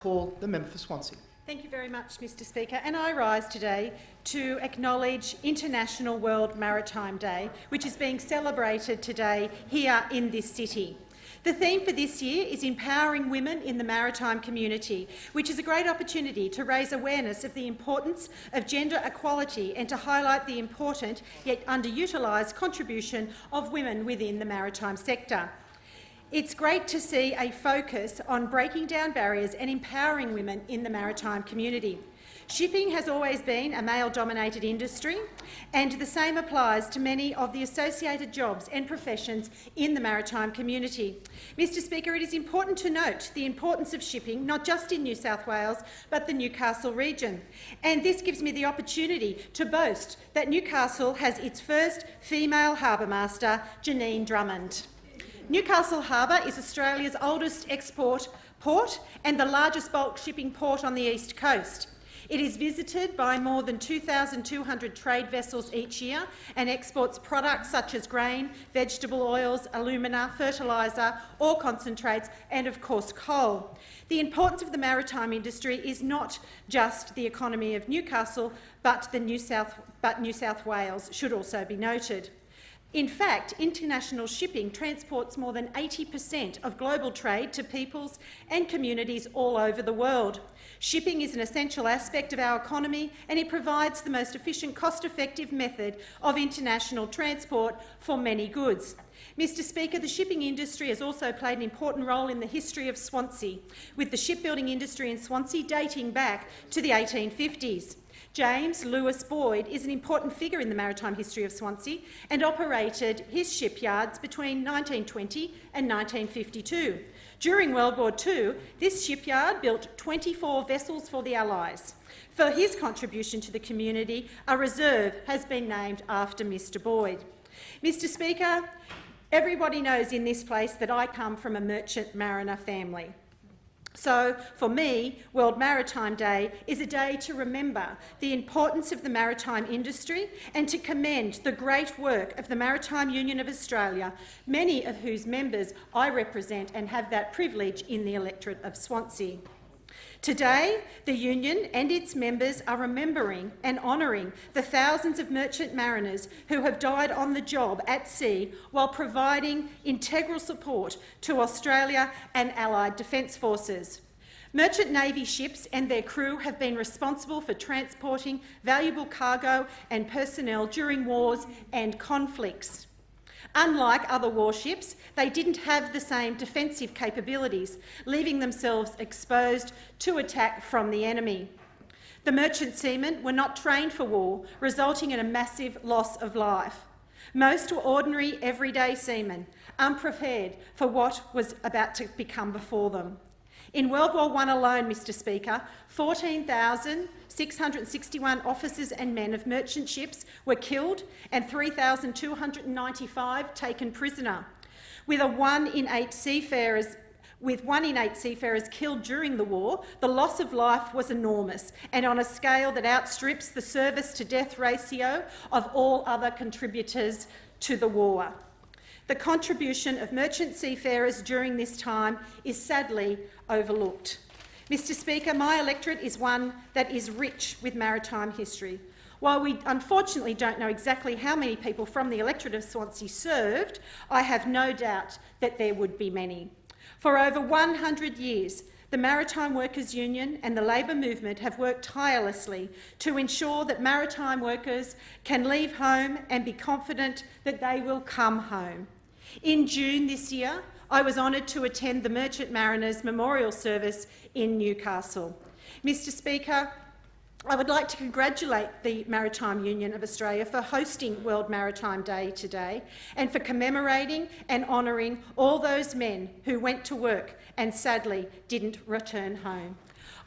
Call the member for Swansea. Thank you very much, Mr Speaker. And I rise today to acknowledge International World Maritime Day, which is being celebrated today here in this city. The theme for this year is Empowering Women in the Maritime Community, which is a great opportunity to raise awareness of the importance of gender equality and to highlight the important yet underutilised contribution of women within the maritime sector. It's great to see a focus on breaking down barriers and empowering women in the maritime community. Shipping has always been a male-dominated industry, and the same applies to many of the associated jobs and professions in the maritime community. Mr Speaker, it is important to note the importance of shipping, not just in New South Wales, but the Newcastle region. And this gives me the opportunity to boast that Newcastle has its first female harbourmaster, Jeanine Drummond. Newcastle Harbour is Australia's oldest export port and the largest bulk shipping port on the east coast. It is visited by more than 2,200 trade vessels each year and exports products such as grain, vegetable oils, alumina, fertiliser, ore concentrates and, of course, coal. The importance of the maritime industry is not just the economy of Newcastle, but New South Wales should also be noted. In fact, international shipping transports more than 80% of global trade to peoples and communities all over the world. Shipping is an essential aspect of our economy and it provides the most efficient, cost-effective method of international transport for many goods. Mr Speaker, the shipping industry has also played an important role in the history of Swansea, with the shipbuilding industry in Swansea dating back to the 1850s. James Lewis Boyd is an important figure in the maritime history of Swansea and operated his shipyards between 1920 and 1952. During World War II, this shipyard built 24 vessels for the Allies. For his contribution to the community, a reserve has been named after Mr Boyd. Mr Speaker, everybody knows in this place that I come from a merchant mariner family. So, for me, World Maritime Day is a day to remember the importance of the maritime industry and to commend the great work of the Maritime Union of Australia, many of whose members I represent and have that privilege in the electorate of Swansea. Today, the union and its members are remembering and honouring the thousands of merchant mariners who have died on the job at sea while providing integral support to Australia and allied defence forces. Merchant Navy ships and their crew have been responsible for transporting valuable cargo and personnel during wars and conflicts. Unlike other warships, they didn't have the same defensive capabilities, leaving themselves exposed to attack from the enemy. The merchant seamen were not trained for war, resulting in a massive loss of life. Most were ordinary, everyday seamen, unprepared for what was about to become before them. In World War I alone, Mr Speaker, 14,661 officers and men of merchant ships were killed and 3,295 taken prisoner. With 1 in 8 seafarers killed during the war, the loss of life was enormous and on a scale that outstrips the service-to-death ratio of all other contributors to the war. The contribution of merchant seafarers during this time is sadly overlooked. Mr Speaker, my electorate is one that is rich with maritime history. While we unfortunately don't know exactly how many people from the electorate of Swansea served, I have no doubt that there would be many. For over 100 years, the Maritime Workers Union and the Labour movement have worked tirelessly to ensure that maritime workers can leave home and be confident that they will come home. In June this year, I was honoured to attend the Merchant Mariners Memorial Service in Newcastle. Mr Speaker, I would like to congratulate the Maritime Union of Australia for hosting World Maritime Day today and for commemorating and honouring all those men who went to work and sadly didn't return home.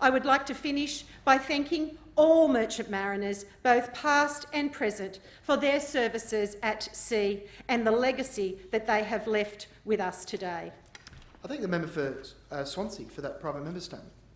I would like to finish by thanking all merchant mariners, both past and present, for their services at sea and the legacy that they have left with us today. I thank the member for Swansea for that private member statement.